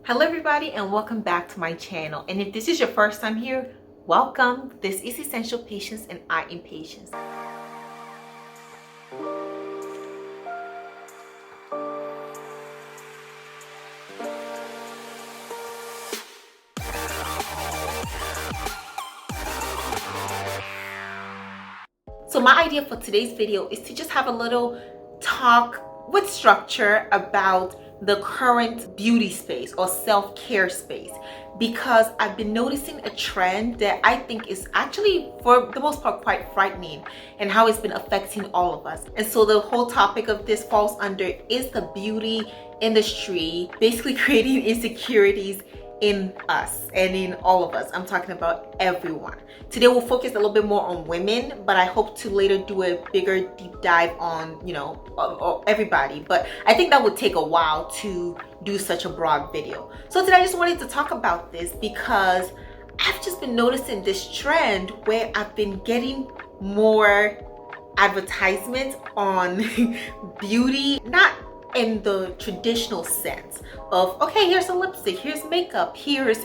Hello everybody and welcome back to my channel, and if this is your first time here, welcome. This is Essential Patience and I Am Patience. So my idea for today's video is to just have a little talk with structure about the current beauty space or self-care space, because I've been noticing a trend that I think is actually, for the most part, quite frightening, and how it's been affecting all of us. And so the whole topic of this falls under, is the beauty industry basically creating insecurities in us and in all of us? I'm talking about everyone. Today we'll focus a little bit more on women, but I hope to later do a bigger deep dive on, everybody. But I think that would take a while to do such a broad video. So today I just wanted to talk about this because I've just been noticing this trend where I've been getting more advertisements on beauty, not in the traditional sense of, okay, here's a lipstick, here's makeup, here's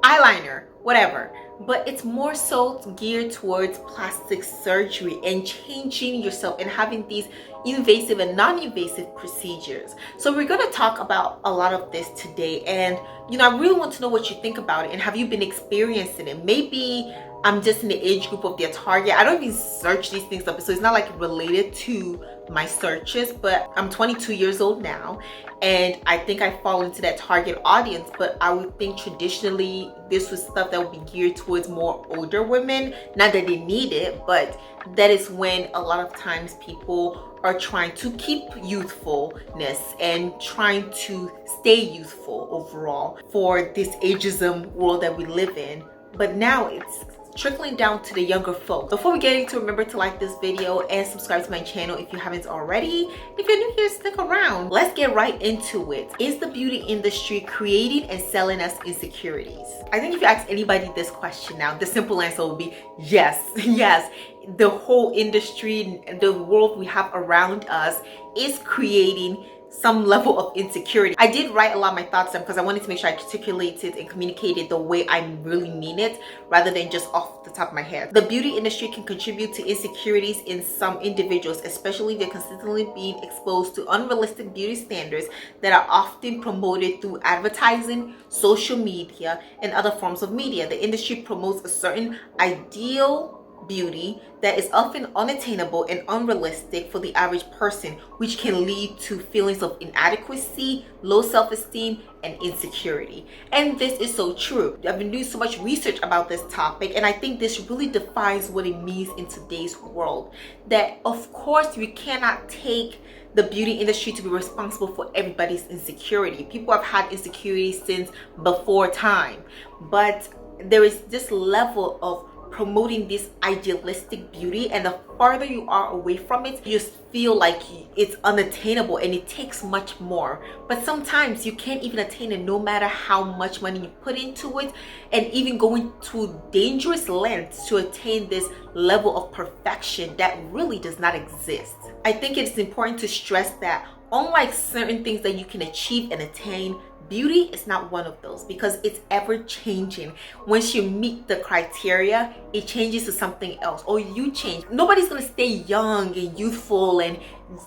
eyeliner, whatever, but it's more so geared towards plastic surgery and changing yourself and having these invasive and non-invasive procedures. So we're going to talk about a lot of this today, and I really want to know what you think about it, and have you been experiencing it? Maybe I'm just in the age group of their target. I don't even search these things up, so it's not like related to my searches, but I'm 22 years old now, and I think I fall into that target audience. But I would think traditionally this was stuff that would be geared towards more older women. Not that they need it, but that is when a lot of times people are trying to keep youthfulness and trying to stay youthful overall for this ageism world that we live in. But now it's trickling down to the younger folk. Before we get into, remember to like this video and subscribe to my channel if you haven't already. If you're new here, stick around. Let's get right into it. Is the beauty industry creating and selling us insecurities? I think if you ask anybody this question now, the simple answer will be yes. Yes, the whole industry, the world we have around us is creating some level of insecurity. I did write a lot of my thoughts down because I wanted to make sure I articulated and communicated the way I really mean it, rather than just off the top of my head. The beauty industry can contribute to insecurities in some individuals, especially if they're consistently being exposed to unrealistic beauty standards that are often promoted through advertising, social media, and other forms of media. The industry promotes a certain ideal beauty that is often unattainable and unrealistic for the average person, which can lead to feelings of inadequacy, low self-esteem, and insecurity. And this is so true. I've been doing so much research about this topic, and I think this really defines what it means in today's world. That of course we cannot take the beauty industry to be responsible for everybody's insecurity. People have had insecurities since before time, but there is this level of promoting this idealistic beauty, and the farther you are away from it, you just feel like it's unattainable and it takes much more. But sometimes you can't even attain it no matter how much money you put into it, and even going to dangerous lengths to attain this level of perfection that really does not exist. I think it's important to stress that unlike certain things that you can achieve and attain, beauty is not one of those, because it's ever changing. Once you meet the criteria, it changes to something else, or you change. Nobody's gonna stay young and youthful and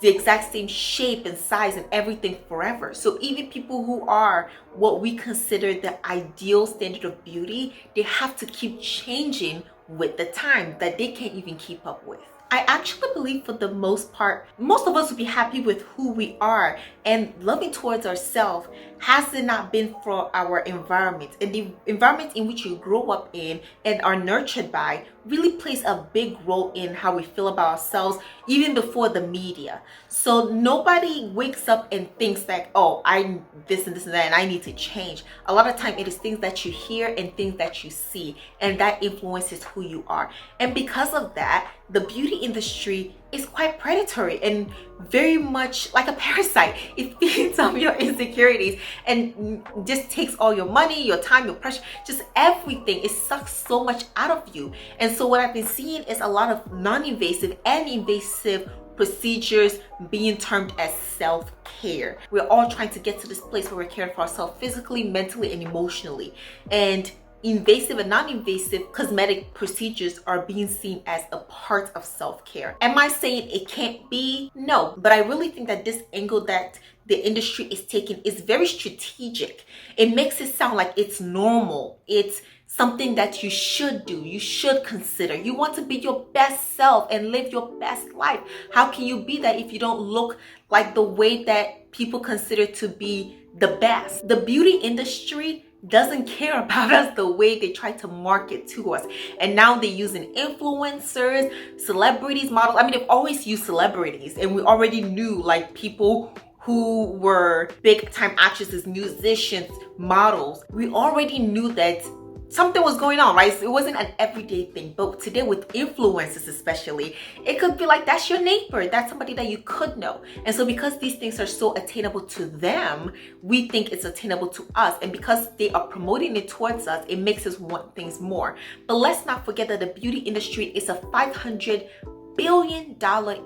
the exact same shape and size and everything forever. So even people who are what we consider the ideal standard of beauty, they have to keep changing with the time that they can't even keep up with. I actually believe for the most part, most of us would be happy with who we are and loving towards ourselves, has it not been for our environment. And the environment in which you grow up in and are nurtured by really plays a big role in how we feel about ourselves, even before the media. So nobody wakes up and thinks like, oh, I'm this and this and that and I need to change. A lot of time it is things that you hear and things that you see, and that influences who you are. And because of that, the beauty industry is quite predatory and very much like a parasite. It feeds on your insecurities and just takes all your money, your time, your pressure, just everything. It sucks so much out of you. And so what I've been seeing is a lot of non-invasive and invasive procedures being termed as self-care. We're all trying to get to this place where we're caring for ourselves physically, mentally, and emotionally. And invasive and non-invasive cosmetic procedures are being seen as a part of self-care. Am I saying it can't be? No, but I really think that this angle that the industry is taking is very strategic. It makes it sound like it's normal. It's something that you should do, you should consider. You want to be your best self and live your best life. How can you be that if you don't look like the way that people consider to be the best? The beauty industry doesn't care about us the way they try to market to us. And now they're using influencers, celebrities, models. I mean, they've always used celebrities, and we already knew like people who were big time actresses, musicians, models. We already knew that something was going on, right? So it wasn't an everyday thing. But today with influencers especially, it could be like, that's your neighbor. That's somebody that you could know. And so because these things are so attainable to them, we think it's attainable to us. And because they are promoting it towards us, it makes us want things more. But let's not forget that the beauty industry is a $500 billion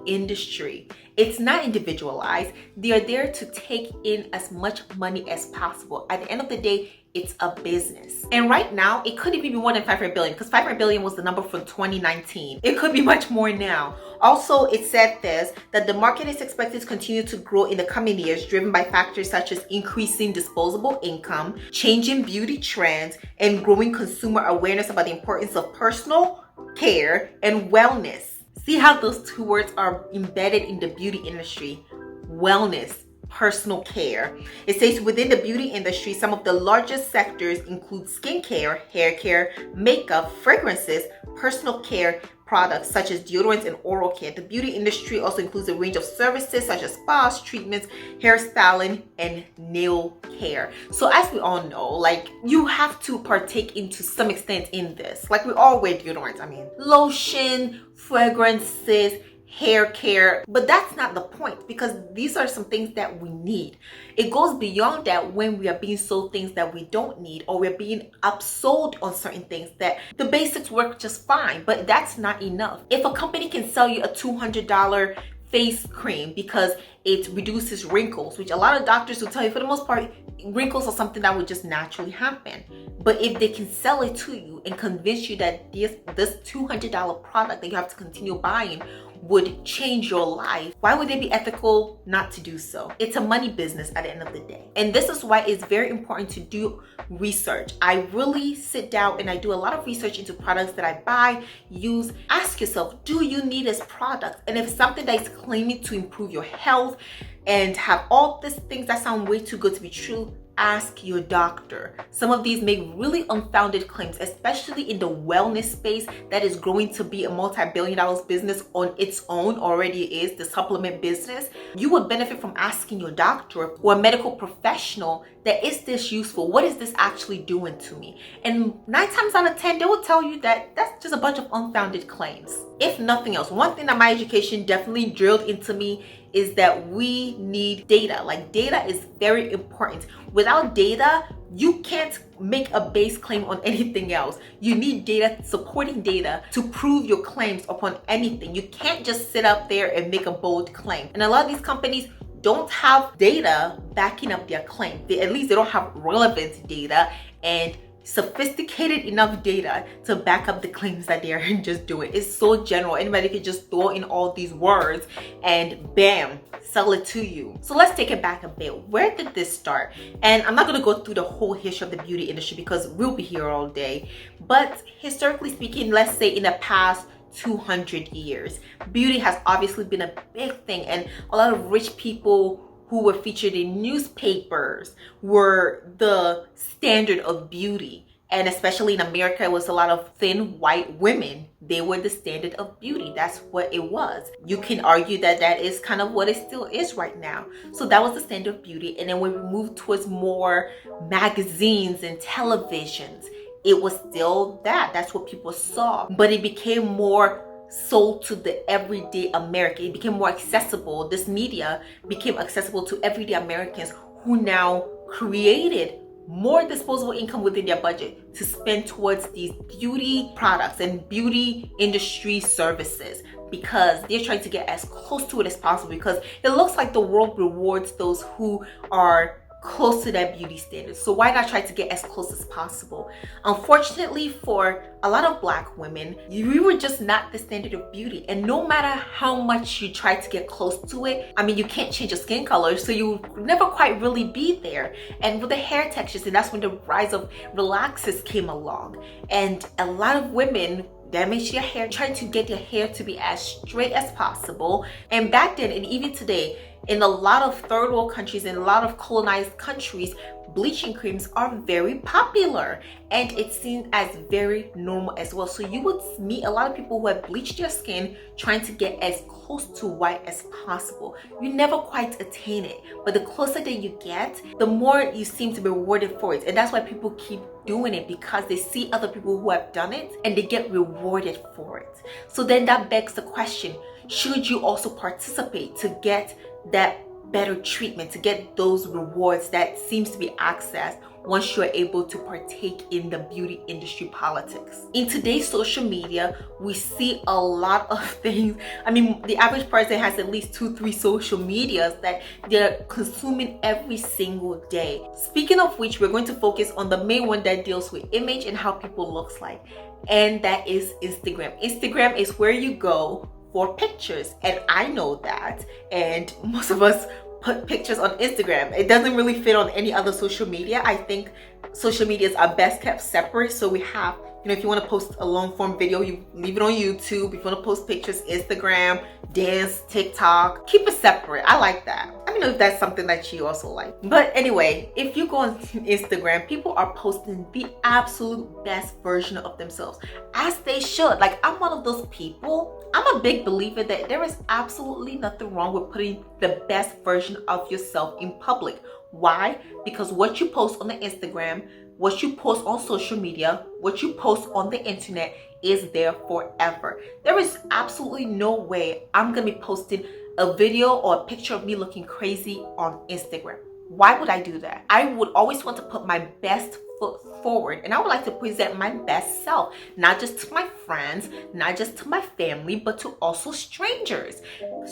industry. It's not individualized. They are there to take in as much money as possible. At the end of the day, it's a business. And right now, it could even be more than 500 billion because 500 billion was the number from 2019. It could be much more now. Also, it said this, that the market is expected to continue to grow in the coming years, driven by factors such as increasing disposable income, changing beauty trends, and growing consumer awareness about the importance of personal care and wellness. See how those two words are embedded in the beauty industry? Wellness, personal care. It says within the beauty industry, some of the largest sectors include skincare, hair care, makeup, fragrances, personal care products such as deodorants and oral care. The beauty industry also includes a range of services such as spas, treatments, hairstyling, and nail care. So as we all know, like, you have to partake into some extent in this. Like, we all wear deodorants. I mean, lotion, fragrances, hair care, but that's not the point, because these are some things that we need. It goes beyond that when we are being sold things that we don't need, or we're being upsold on certain things that the basics work just fine, but that's not enough. If a company can sell you a $200 face cream because it reduces wrinkles, which a lot of doctors will tell you for the most part, wrinkles are something that would just naturally happen. But if they can sell it to you and convince you that this $200 product that you have to continue buying would change your life, why would they be ethical not to do so? It's a money business at the end of the day. And this is why it's very important to do research. I really sit down and I do a lot of research into products that I buy, use. Ask yourself, do you need this product? And if something that is claiming to improve your health and have all these things that sound way too good to be true, ask your doctor. Some of these make really unfounded claims, especially in the wellness space that is growing to be a multi-billion-dollar business on its own, already is, the supplement business. You would benefit from asking your doctor or a medical professional that, is this useful? What is this actually doing to me? And 9 times out of 10, they will tell you that that's just a bunch of unfounded claims. If nothing else, one thing that my education definitely drilled into me is that we need data. Like, data is very important. Without data, you can't make a base claim on anything else. You need data, supporting data, to prove your claims upon anything. You can't just sit up there and make a bold claim. And a lot of these companies don't have data backing up their claim. At least they don't have relevant data and sophisticated enough data to back up the claims that they are just doing. It's so general. Anybody could just throw in all these words and bam, sell it to you. So let's take it back a bit. Where did this start? And I'm not going to go through the whole history of the beauty industry because we'll be here all day. But historically speaking, let's say in the past 200 years, beauty has obviously been a big thing, and a lot of rich people who were featured in newspapers were the standard of beauty. And especially in America, it was a lot of thin white women. They were the standard of beauty. That's what it was. You can argue that that is kind of what it still is right now. So that was the standard of beauty. And then when we moved towards more magazines and televisions, it was still that. That's what people saw. But it became more sold to the everyday American. It became more accessible. This media became accessible to everyday Americans who now created more disposable income within their budget to spend towards these beauty products and beauty industry services, because they're trying to get as close to it as possible, because it looks like the world rewards those who are close to that beauty standard. So why not try to get as close as possible? Unfortunately, for a lot of Black women, we were just not the standard of beauty, and no matter how much you try to get close to it, I mean, you can't change your skin color, so you never quite really be there. And with the hair textures, and that's when the rise of relaxers came along, and a lot of women damage their hair, trying to get their hair to be as straight as possible. And back then, and even today, in a lot of third world countries and a lot of colonized countries, bleaching creams are very popular, and it's seen as very normal as well. So you would meet a lot of people who have bleached their skin trying to get as close to white as possible. You never quite attain it, but the closer that you get, the more you seem to be rewarded for it. And that's why people keep doing it, because they see other people who have done it and they get rewarded for it. So then that begs the question, should you also participate to get that better treatment, to get those rewards that seems to be accessed once you're able to partake in the beauty industry politics? In today's social media, we see a lot of things. I mean, the average person has at least 2-3 social medias that they're consuming every single day. Speaking of which, we're going to focus on the main one that deals with image and how people looks like, and that is Instagram. Instagram is where you go for pictures, and I know that, and most of us put pictures on Instagram. It doesn't really fit on any other social media. I think social medias are best kept separate. So we have, if you want to post a long form video, you leave it on YouTube. If you want to post pictures, Instagram, dance, TikTok, keep it separate. I like that. Let me know if that's something that you also like. But anyway, if you go on Instagram, people are posting the absolute best version of themselves, as they should. Like, I'm one of those people. I'm a big believer that there is absolutely nothing wrong with putting the best version of yourself in public. Why? Because what you post on the Instagram, what you post on social media, what you post on the internet is there forever. There is absolutely no way I'm gonna be posting a video or a picture of me looking crazy on Instagram. Why would I do that? I would always want to put my best foot forward, and I would like to present my best self, not just to my friends, not just to my family, but to also strangers.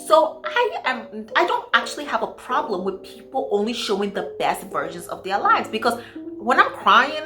So I don't actually have a problem with people only showing the best versions of their lives, because when I'm crying,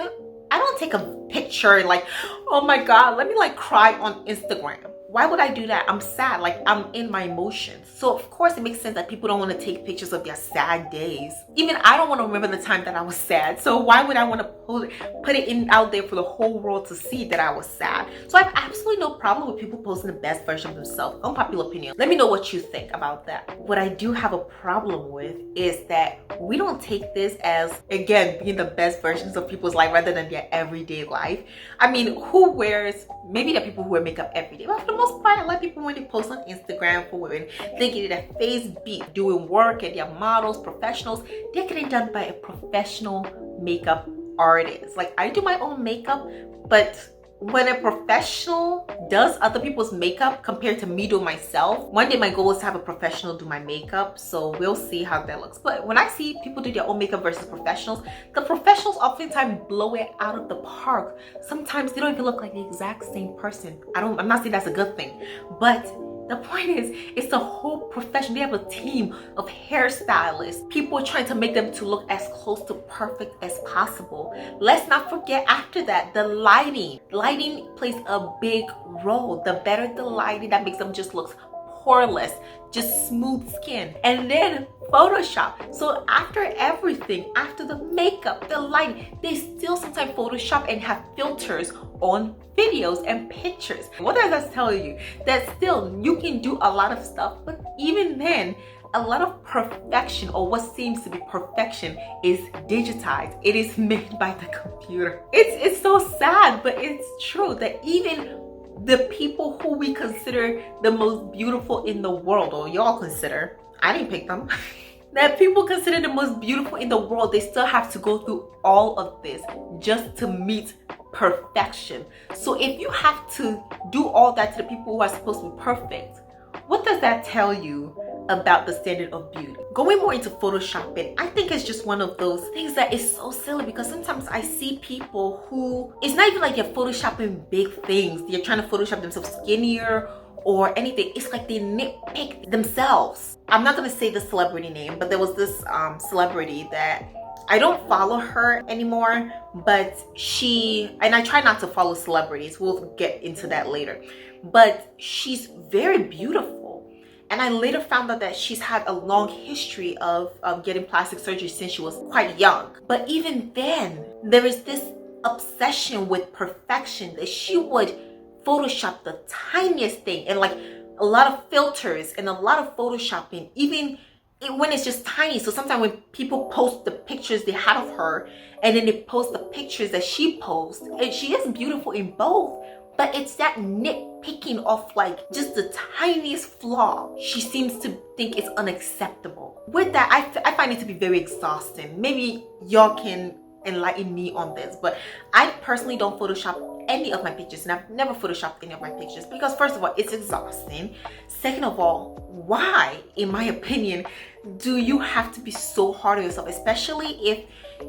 I don't take a picture like, oh my God, let me like cry on Instagram. Why would I do that? I'm sad, like I'm in my emotions. So of course it makes sense that people don't want to take pictures of their sad days. Even I don't want to remember the time that I was sad. So why would I want to put it out there for the whole world to see that I was sad? So I have absolutely no problem with people posting the best version of themselves. Unpopular opinion. Let me know what you think about that. What I do have a problem with is that we don't take this as, again, being the best versions of people's life rather than their everyday life. I mean, who wears, maybe there are people who wear makeup every day, but for the most part, a lot of people, when they post on Instagram for women, they get their face beat doing work, and they're models, professionals. They're getting done by a professional makeup artist. Like, I do my own makeup, but when a professional does other people's makeup compared to me doing myself, one day my goal is to have a professional do my makeup, so we'll see how that looks. But when I see people do their own makeup versus professionals, the professionals oftentimes blow it out of the park. Sometimes they don't even look like the exact same person. I'm not saying that's a good thing, but the point is, it's a whole profession. They have a team of hairstylists. People are trying to make them to look as close to perfect as possible. Let's not forget, after that, the lighting. Lighting plays a big role. The better the lighting, that makes them just look poreless, just smooth skin. And then Photoshop. So after everything, after the makeup, the lighting, they still sometimes Photoshop and have filters on videos and pictures. What does that tell you? That still you can do a lot of stuff, but even then, a lot of perfection, or what seems to be perfection, is digitized. It is made by the computer. It's so sad, but it's true that even the people who we consider the most beautiful in the world, or y'all consider, I didn't pick them, that people consider the most beautiful in the world, they still have to go through all of this just to meet perfection. So if you have to do all that to the people who are supposed to be perfect, what does that tell you about the standard of beauty. Going more into photoshopping, I think it's just one of those things that is so silly, because sometimes I see people who, it's not even like they're photoshopping big things. They're trying to photoshop themselves skinnier or anything. It's like they nitpick themselves. I'm not gonna say the celebrity name, but there was this celebrity that I don't follow her anymore, but and I try not to follow celebrities. We'll get into that later. But she's very beautiful. And I later found out that she's had a long history of getting plastic surgery since she was quite young. But even then, there is this obsession with perfection that she would Photoshop the tiniest thing, and like a lot of filters and a lot of photoshopping, even when it's just tiny. So sometimes when people post the pictures they had of her, and then they post the pictures that she posts, and she is beautiful in both, but it's that nitpicking of like just the tiniest flaw she seems to think is unacceptable. With that, I find it to be very exhausting. Maybe y'all can enlighten me on this, but I personally don't Photoshop any of my pictures, and I've never photoshopped any of my pictures, because first of all, it's exhausting. Second of all, why, in my opinion, do you have to be so hard on yourself, especially if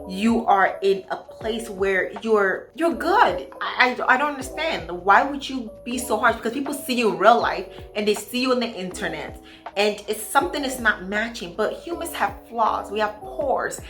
you are in a place where you're good? I don't understand. Why would you be so harsh? Because people see you in real life and they see you on the internet, and it's something that's not matching. But humans have flaws. We have pores.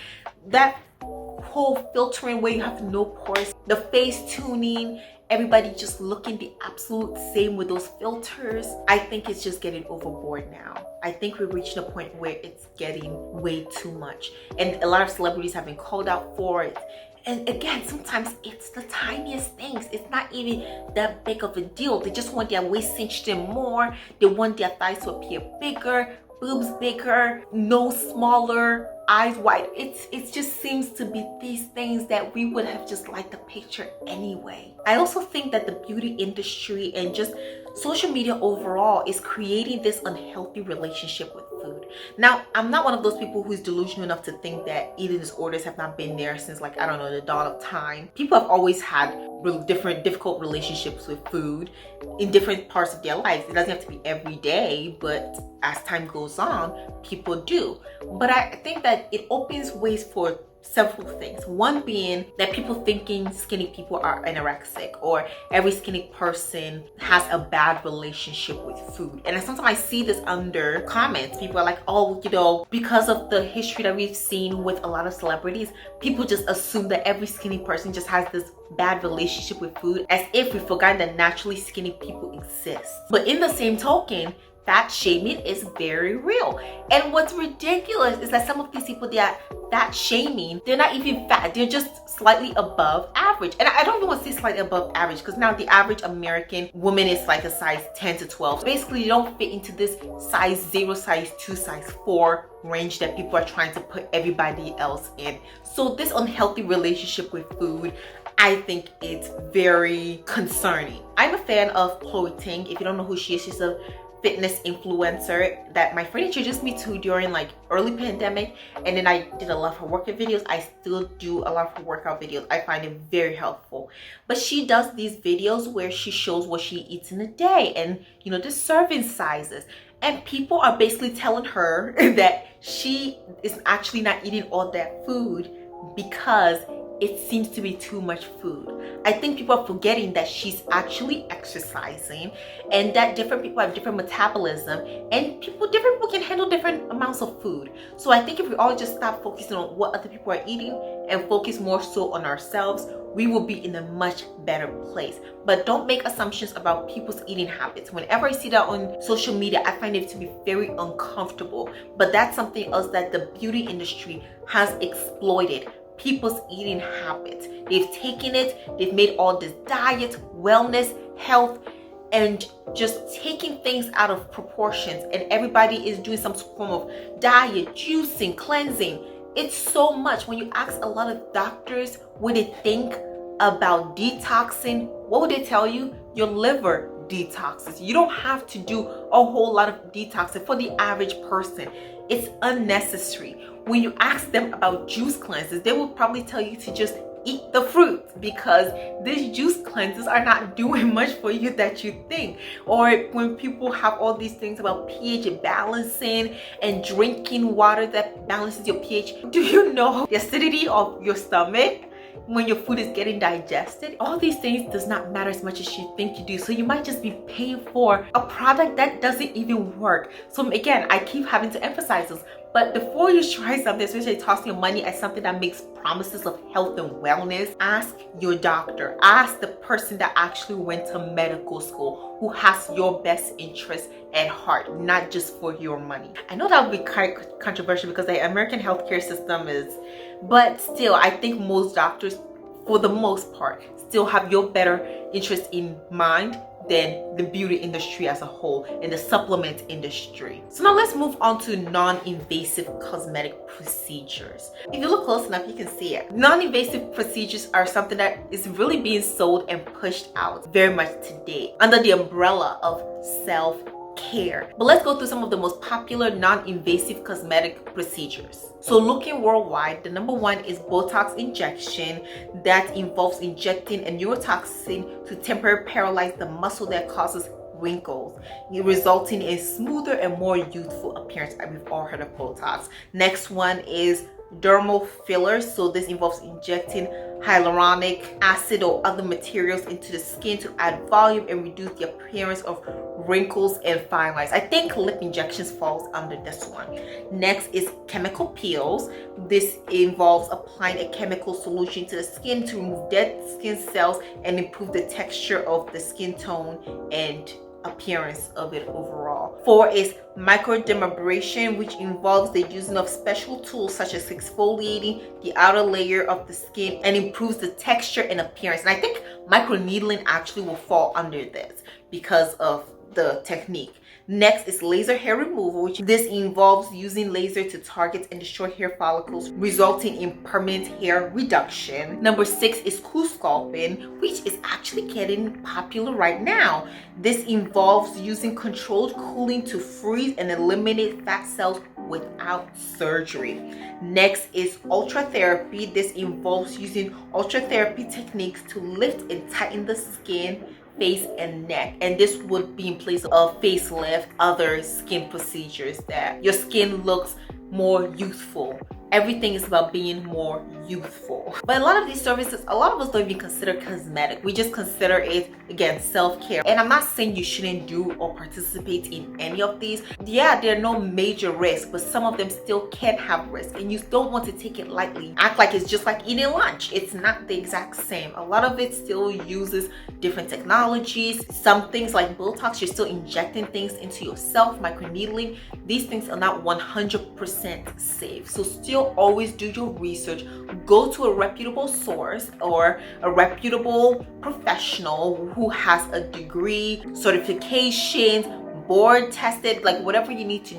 That whole filtering where you have no pores, the face tuning, everybody just looking the absolute same with those filters. I think it's just getting overboard now. I think we're reaching a point where it's getting way too much, and a lot of celebrities have been called out for it. And again, sometimes it's the tiniest things. It's not even that big of a deal. They just want their waist cinched in more. They want their thighs to appear bigger, boobs bigger, nose smaller, eyes wide. It just seems to be these things that we would have just liked the picture anyway. I also think that the beauty industry and just social media overall is creating this unhealthy relationship with food. Now, I'm not one of those people who's delusional enough to think that eating disorders have not been there since, like, I don't know, the dawn of time. People have always had really difficult relationships with food in different parts of their lives. It doesn't have to be every day, but as time goes on, people do. But I think that it opens ways for several things. One being that people thinking skinny people are anorexic, or every skinny person has a bad relationship with food. And sometimes I see this under comments. People are like, oh, you know, because of the history that we've seen with a lot of celebrities, people just assume that every skinny person just has this bad relationship with food, as if we've forgotten that naturally skinny people exist. But in the same token, fat shaming is very real. And what's ridiculous is that some of these people that fat shaming, they're not even fat, they're just slightly above average. And I don't even want to say slightly above average, because now the average American woman is like a size 10 to 12. Basically, you don't fit into this size 0, size 2, size 4 range that people are trying to put everybody else in. So this unhealthy relationship with food, I think it's very concerning. I'm a fan of Chloe Ting. If you don't know who she is, she's a fitness influencer that my friend introduced me to during like early pandemic, and then I did a lot of her workout videos. I still do a lot of her workout videos. I find it very helpful. But she does these videos where she shows what she eats in a day, and you know, the serving sizes, and people are basically telling her that she is actually not eating all that food because it seems to be too much food. I think people are forgetting that she's actually exercising, and that different people have different metabolism, and different people can handle different amounts of food. So I think if we all just stop focusing on what other people are eating and focus more so on ourselves, we will be in a much better place. But don't make assumptions about people's eating habits. Whenever I see that on social media, I find it to be very uncomfortable. But that's something else that the beauty industry has exploited. People's eating habits. They've taken it, they've made all this diet, wellness, health, and just taking things out of proportions, and everybody is doing some form of diet, juicing, cleansing. It's so much. When you ask a lot of doctors what they think about detoxing, what would they tell you? Your liver detoxes. You don't have to do a whole lot of detoxing for the average person. It's unnecessary. When you ask them about juice cleanses, they will probably tell you to just eat the fruit, because these juice cleansers are not doing much for you that you think. Or when people have all these things about pH balancing and drinking water that balances your pH, do you know the acidity of your stomach when your food is getting digested? All these things does not matter as much as you think you do. So you might just be paying for a product that doesn't even work. So again, I keep having to emphasize this, but before you try something, especially tossing your money at something that makes promises of health and wellness, ask your doctor, ask the person that actually went to medical school, who has your best interest at heart, not just for your money. I know that would be quite controversial because the American healthcare system is, but still, I think most doctors, for the most part, still have your better interest in mind than the beauty industry as a whole and the supplement industry. So now let's move on to non-invasive cosmetic procedures. If you look close enough, you can see it. Non-invasive procedures are something that is really being sold and pushed out very much today under the umbrella of self-care. But let's go through some of the most popular non-invasive cosmetic procedures. So looking worldwide, the number one is Botox injection, that involves injecting a neurotoxin to temporarily paralyze the muscle that causes wrinkles, resulting in smoother and more youthful appearance. We've all heard of Botox. Next one is Dermal Fillers. So this involves injecting hyaluronic acid or other materials into the skin to add volume and reduce the appearance of wrinkles and fine lines. I think lip injections falls under this one. Next is chemical peels. This involves applying a chemical solution to the skin to remove dead skin cells and improve the texture of the skin tone and appearance of it overall. 4 is Microdermabrasion, which involves the using of special tools such as exfoliating the outer layer of the skin and improves the texture and appearance. And I think microneedling actually will fall under this because of the technique. Next is laser hair removal, which this involves using laser to target and destroy hair follicles, resulting in permanent hair reduction. Number 6 is CoolSculpting, which is actually getting popular right now. This involves using controlled cooling to freeze and eliminate fat cells without surgery. Next is Ultherapy. This involves using ultratherapy techniques to lift and tighten the skin, face, and neck, and this would be in place of facelift, other skin procedures that your skin looks more youthful. Everything is about being more youthful. But a lot of these services, a lot of us don't even consider cosmetic. We just consider it, again, self-care. And I'm not saying you shouldn't do or participate in any of these. Yeah, there are no major risks, but some of them still can have risk, and you don't want to take it lightly. Act like it's just like eating lunch. It's not the exact same. A lot of it still uses different technologies. Some things like Botox, you're still injecting things into yourself, microneedling. These things are not 100% safe. So still always do your research. Go to a reputable source or a reputable professional who has a degree, certifications, board tested, like whatever you need to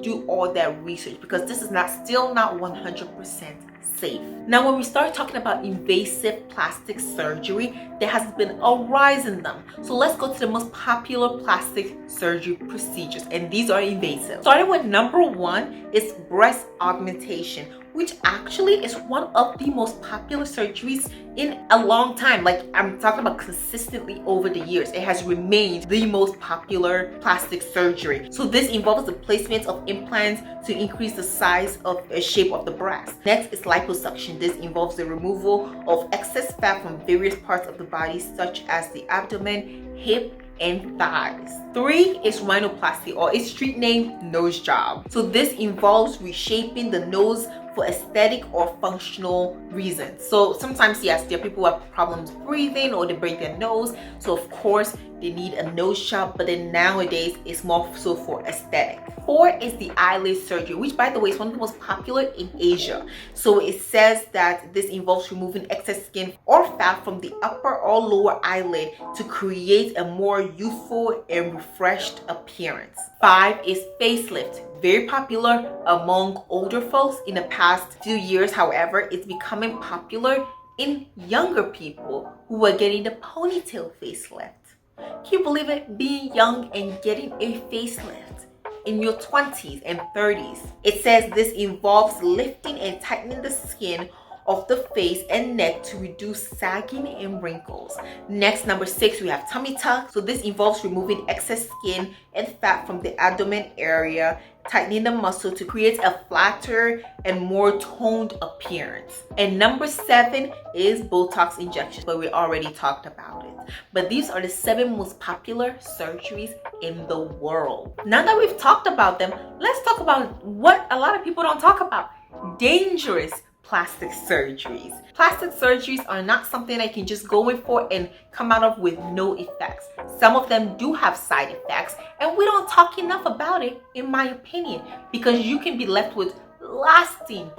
do all that research, because this is still not 100% safe. Now, when we start talking about invasive plastic surgery, there has been a rise in them. So let's go to the most popular plastic surgery procedures, and these are invasive. Starting with number 1 is breast augmentation, which actually is one of the most popular surgeries in a long time. Like, I'm talking about consistently over the years, it has remained the most popular plastic surgery. So this involves the placement of implants to increase the size of a shape of the breast. Next is liposuction. This involves the removal of excess fat from various parts of the body, such as the abdomen, hip, and thighs. 3 is rhinoplasty, or its street name, nose job. So this involves reshaping the nose for aesthetic or functional reasons. So sometimes, yes, there are people who have problems breathing or they break their nose, so of course they need a nose job, but then nowadays it's more so for aesthetic. 4 is the eyelid surgery, which, by the way, is one of the most popular in Asia. So it says that this involves removing excess skin or fat from the upper or lower eyelid to create a more youthful and refreshed appearance. 5 is facelift. Very popular among older folks in the past few years. However, it's becoming popular in younger people who are getting the ponytail facelift. Can you believe it? Being young and getting a facelift in your 20s and 30s. It says this involves lifting and tightening the skin of the face and neck to reduce sagging and wrinkles. Next, number 6, we have tummy tuck. So this involves removing excess skin and fat from the abdomen area, tightening the muscle to create a flatter and more toned appearance. And number 7 is Botox injections, but we already talked about it. But these are the 7 most popular surgeries in the world. Now that we've talked about them, let's talk about what a lot of people don't talk about: dangerous plastic surgeries. Plastic surgeries are not something I can just go in for and come out of with no effects. Some of them do have side effects, and we don't talk enough about it, in my opinion, because you can be left with lasting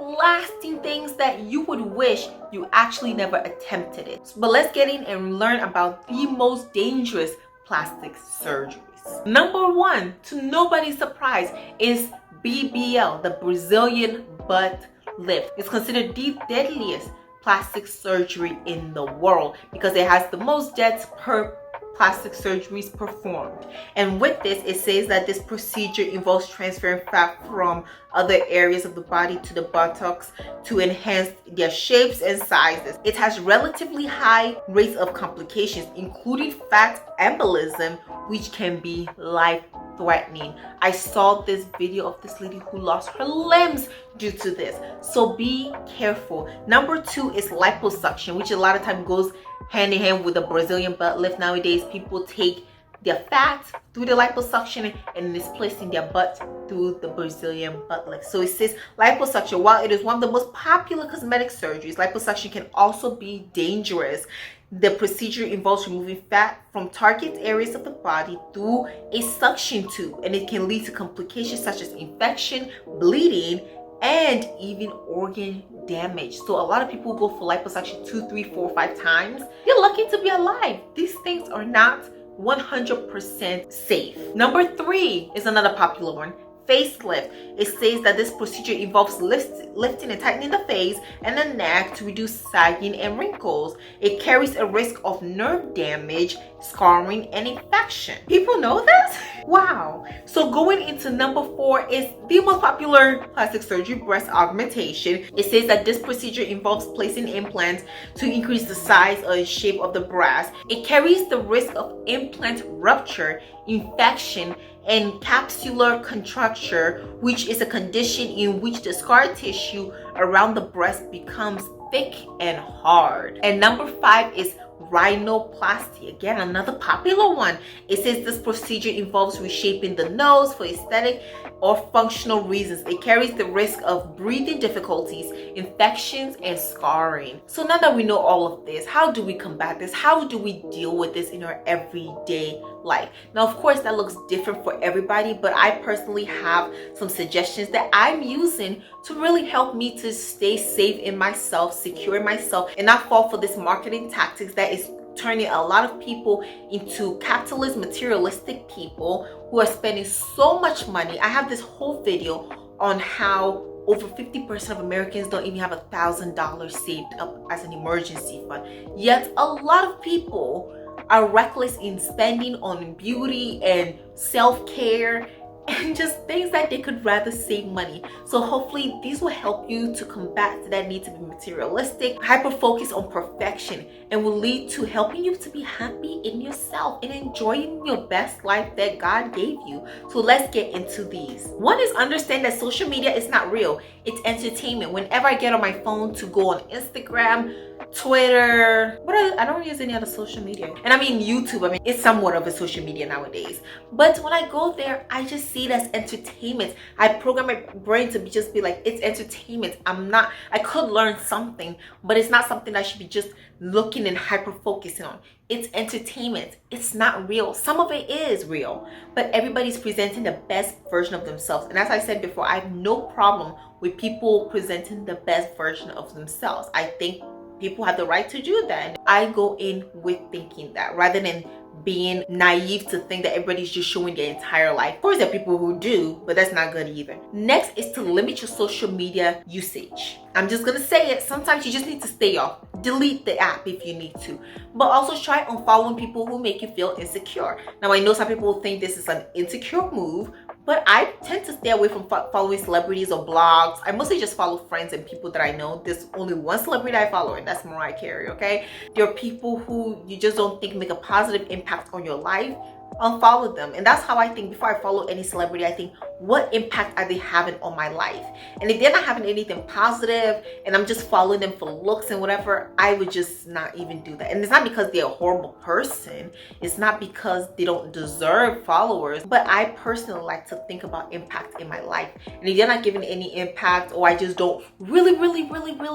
things that you would wish you actually never attempted it. But let's get in and learn about the most dangerous plastic surgeries. Number 1, to nobody's surprise, is BBL, the Brazilian butt lift. It's considered the deadliest plastic surgery in the world because it has the most deaths per plastic surgeries performed. And with this, it says that this procedure involves transferring fat from other areas of the body to the buttocks to enhance their shapes and sizes. It has relatively high rates of complications, including fat embolism, which can be life-threatening. I saw this video of this lady who lost her limbs due to this, so be careful. Number 2 is liposuction, which a lot of time goes hand in hand with the Brazilian butt lift. Nowadays, people take their fat through the liposuction and is placing their butt through the Brazilian butt lift. So it says liposuction, while it is one of the most popular cosmetic surgeries, liposuction can also be dangerous. The procedure involves removing fat from target areas of the body through a suction tube, and it can lead to complications such as infection, bleeding, and even organ damage. So a lot of people go for liposuction 2, 3, 4, 5 times. You're lucky to be alive. These things are not 100% safe. Number 3 is another popular one: facelift. It says that this procedure involves lifting and tightening the face and the neck to reduce sagging and wrinkles. It carries a risk of nerve damage, scarring, and infection. People know this? Wow. So going into number 4 is the most popular plastic surgery, breast augmentation. It says that this procedure involves placing implants to increase the size or shape of the breast. It carries the risk of implant rupture, infection, and capsular contracture, which is a condition in which the scar tissue around the breast becomes thick and hard. And number 5 is Rhinoplasty. Again, another popular one. It says this procedure involves reshaping the nose for aesthetic or functional reasons. It carries the risk of breathing difficulties, infections, and scarring. So now that we know all of this, how do we combat this? How do we deal with this in our everyday life? Now, of course, that looks different for everybody, but I personally have some suggestions that I'm using to really help me to stay safe in myself, secure in myself, and not fall for this marketing tactics that is turning a lot of people into capitalist, materialistic people who are spending so much money. I have this whole video on how over 50% of Americans don't even have $1,000 saved up as an emergency fund. Yet a lot of people are reckless in spending on beauty and self-care and just things that they could rather save money. So hopefully these will help you to combat that need to be materialistic, hyper focus on perfection, and will lead to helping you to be happy in yourself and enjoying your best life that God gave you. So let's get into these. One is understand that social media is not real. It's entertainment. Whenever I get on my phone to go on Instagram, Twitter, I don't use any other social media. And I mean YouTube, I mean it's somewhat of a social media nowadays. But when I go there, I just see it as entertainment. I program my brain to just be like, it's entertainment. I could learn something, but it's not something I should be just looking and hyper focusing on. It's entertainment. It's not real. Some of it is real, but everybody's presenting the best version of themselves. And as I said before, I have no problem with people presenting the best version of themselves. I think people have the right to do that. And I go in with thinking that rather than being naive to think that everybody's just showing their entire life. Of course, there are people who do, but that's not good either. Next is to limit your social media usage. I'm just gonna say it. Sometimes you just need to stay off. Delete the app if you need to. But also try unfollowing people who make you feel insecure. Now, I know some people think this is an insecure move, But I tend to stay away from following celebrities or blogs. I mostly just follow friends and people that I know. There's only one celebrity I follow, and that's Mariah Carey, okay? There are people who you just don't think make a positive impact on your life. Unfollow them. And that's how I think. Before I follow any celebrity, I think, what impact are they having on my life? And if they're not having anything positive and I'm just following them for looks and whatever, I would just not even do that. And it's not because they're a horrible person, it's not because they don't deserve followers, but I personally like to think about impact in my life. And if they're not giving any impact, or I just don't really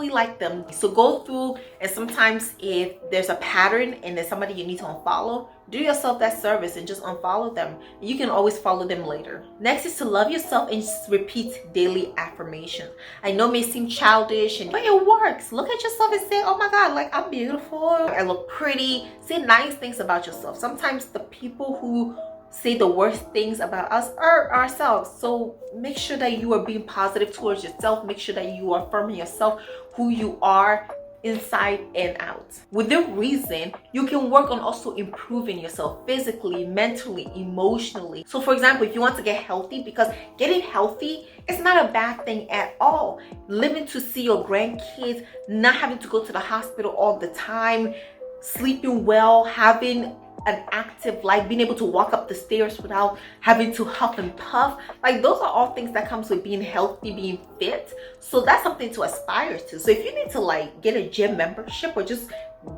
like them, so go through, and sometimes if there's a pattern and there's somebody you need to unfollow, do yourself that service and just unfollow them. You can always follow them later. Next is to love yourself and repeat daily affirmations. I know it may seem childish, but it works. Look at yourself and say, oh my God, like, I'm beautiful, I look pretty. Say nice things about yourself. Sometimes the people who say the worst things about us are ourselves. So make sure that you are being positive towards yourself. Make sure that you are affirming yourself, who you are, inside and out. Within reason, you can work on also improving yourself physically, mentally, emotionally. So for example, if you want to get healthy, because getting healthy is not a bad thing at all. Living to see your grandkids, not having to go to the hospital all the time, sleeping well, having an active life, being able to walk up the stairs without having to huff and puff, like those are all things that comes with being healthy, being fit. So that's something to aspire to. So if you need to like get a gym membership or just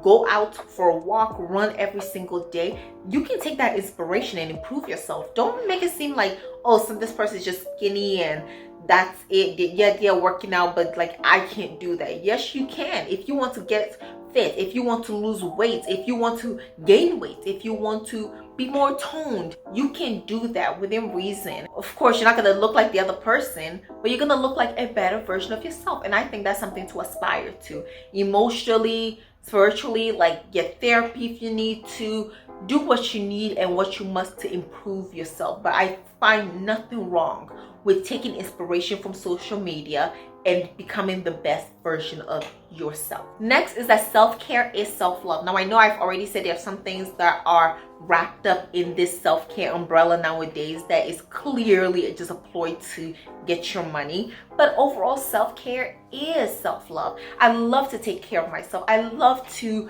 go out for a walk, run every single day, you can take that inspiration and improve yourself. Don't make it seem like, oh, so this person is just skinny and that's it. Yeah, they're working out, but like I can't do that. Yes, you can. If you want to get fit, if you want to lose weight, if you want to gain weight, if you want to be more toned, you can do that within reason. Of course, you're not going to look like the other person, but you're going to look like a better version of yourself. And I think that's something to aspire to. Emotionally, spiritually, like get therapy if you need to. Do what you need and what you must to improve yourself. But I find nothing wrong with taking inspiration from social media and becoming the best version of yourself. Next is that self-care is self-love. Now I know I've already said there are some things that are wrapped up in this self-care umbrella nowadays that is clearly just a ploy to get your money, but overall self-care is self-love. I love to take care of myself. I love to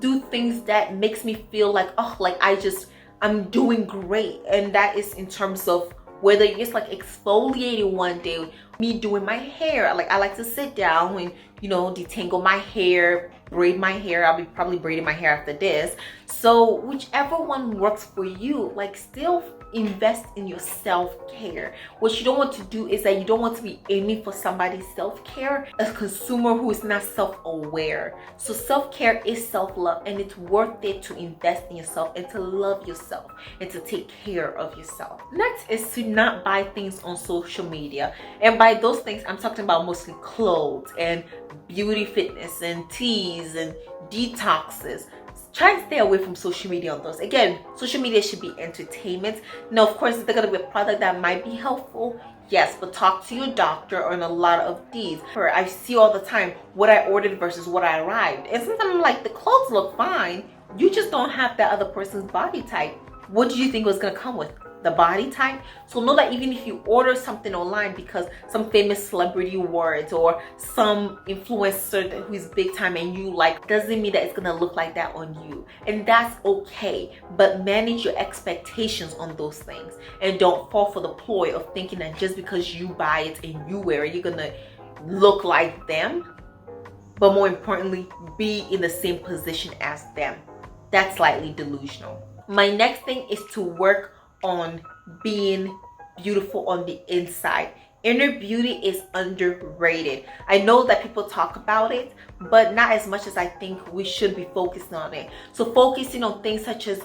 do things that makes me feel like, oh, like I'm doing great. And that is in terms of whether it's like exfoliating one day, me doing my hair. Like I like to sit down and, you know, detangle my hair, braid my hair. I'll be probably braiding my hair after this. So whichever one works for you, like still invest in your self-care. What you don't want to do is that you don't want to be aiming for somebody's self-care, a consumer who is not self-aware. So self-care is self-love, and it's worth it to invest in yourself and to love yourself and to take care of yourself. Next is to not buy things on social media. And by those things, I'm talking about mostly clothes and beauty, fitness and teas and detoxes. Try and stay away from social media on those. Again, social media should be entertainment. Now, of course, is there going to be a product that might be helpful? Yes, but talk to your doctor on a lot of these. I see all the time what I ordered versus what I arrived. And sometimes I'm like, the clothes look fine. You just don't have that other person's body type. What do you think was going to come with? The body type? So know that even if you order something online because some famous celebrity wore it or some influencer who is big time and you like, doesn't mean that it's gonna look like that on you. And that's okay, but manage your expectations on those things and don't fall for the ploy of thinking that just because you buy it and you wear it, you're gonna look like them, but more importantly, be in the same position as them. That's slightly delusional. My next thing is to work on being beautiful on the inside. Inner beauty is underrated. I know that people talk about it, but not as much as I think we should be focused on it. So focusing on things such as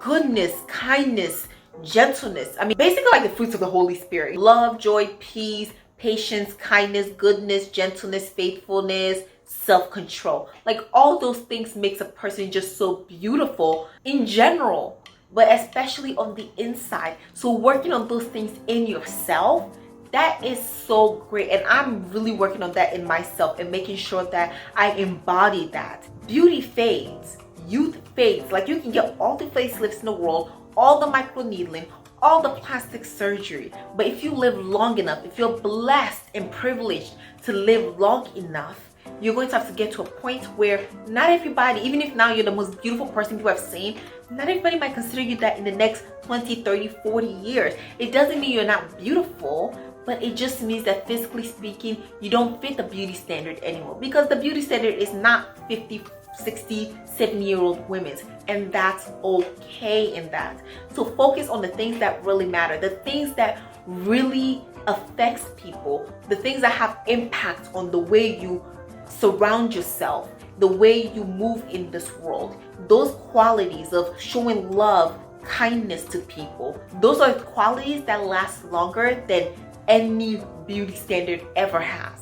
goodness, kindness, gentleness. I mean, basically like the fruits of the Holy Spirit. Love, joy, peace, patience, kindness, goodness, gentleness, faithfulness, self-control. Like all those things makes a person just so beautiful in general, but especially on the inside. So working on those things in yourself, that is so great. And I'm really working on that in myself and making sure that I embody that. Beauty fades, youth fades. Like you can get all the facelifts in the world, all the microneedling, all the plastic surgery. But if you live long enough, if you're blessed and privileged to live long enough, you're going to have to get to a point where not everybody, even if now you're the most beautiful person people have seen, not everybody might consider you that in the next 20, 30, 40 years. It doesn't mean you're not beautiful, but it just means that physically speaking, you don't fit the beauty standard anymore, because the beauty standard is not 50, 60, 70-year-old women, and that's okay in that. So focus on the things that really matter, the things that really affects people, the things that have impact on the way you surround yourself, the way you move in this world. Those qualities of showing love, kindness to people, those are qualities that last longer than any beauty standard ever has.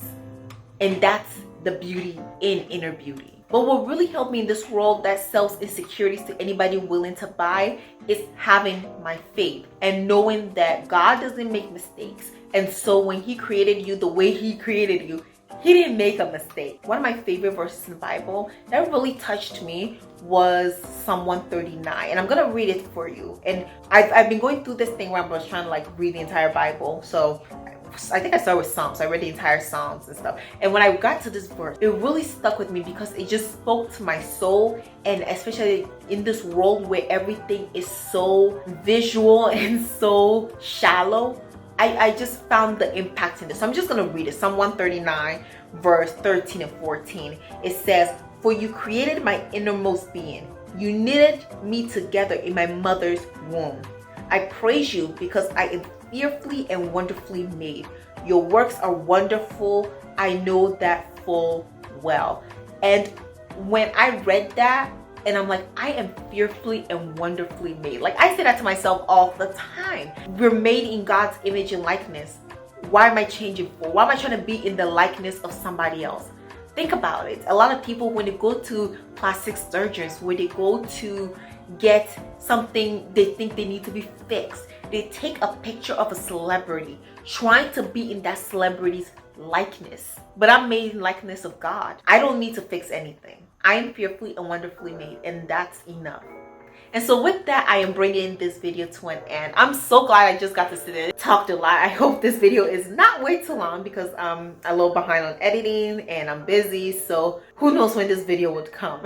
And that's the beauty in inner beauty. But what really helped me in this world that sells insecurities to anybody willing to buy is having my faith and knowing that God doesn't make mistakes. And so when He created you the way He created you, He didn't make a mistake. One of my favorite verses in the Bible that really touched me was Psalm 139, and I'm gonna read it for you. And I've been going through this thing where I was trying to like read the entire Bible, so I think I started with Psalms. I read the entire Psalms and stuff, and when I got to this verse, it really stuck with me because it just spoke to my soul. And especially in this world where everything is so visual and so shallow, I just found the impact in this. So I'm just gonna read it. Psalm 139 verse 13 and 14. It says, "For you created my innermost being. You knitted me together in my mother's womb. I praise you because I am fearfully and wonderfully made. Your works are wonderful. I know that full well." And when I read that, and I'm like, I am fearfully and wonderfully made. Like, I say that to myself all the time. We're made in God's image and likeness. Why am I changing for? Why am I trying to be in the likeness of somebody else? Think about it. A lot of people, when they go to plastic surgeons, when they go to get something they think they need to be fixed, they take a picture of a celebrity, trying to be in that celebrity's likeness. But I'm made in likeness of God. I don't need to fix anything. I am fearfully and wonderfully made, and that's enough. And so with that, I am bringing this video to an end. I'm so glad I just got to sit and talk a lot. I hope this video is not way too long because I'm a little behind on editing and I'm busy. So who knows when this video would come.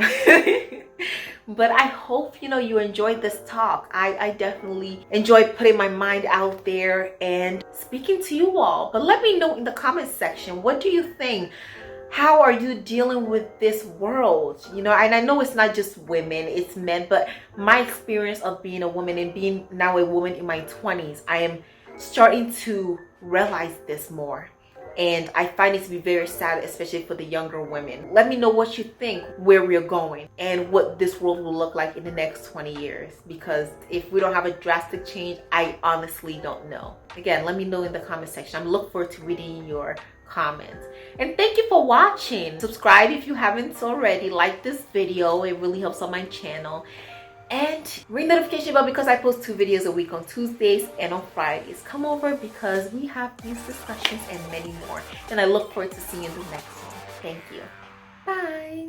But I hope, you enjoyed this talk. I definitely enjoyed putting my mind out there and speaking to you all. But let me know in the comment section, what do you think? How are you dealing with this world? And I know it's not just women, it's men, but my experience of being a woman and being now a woman in my 20s, I am starting to realize this more. And I find it to be very sad, especially for the younger women. Let me know what you think, where we're going, and what this world will look like in the next 20 years. Because if we don't have a drastic change, I honestly don't know. Again, let me know in the comment section. I'm looking forward to reading your comments. And thank you for watching. Subscribe if you haven't already. Like this video. It really helps on my channel. And ring notification bell because I post 2 videos a week on Tuesdays and on Fridays. Come over because we have these discussions and many more. And I look forward to seeing you in the next one. Thank you. Bye.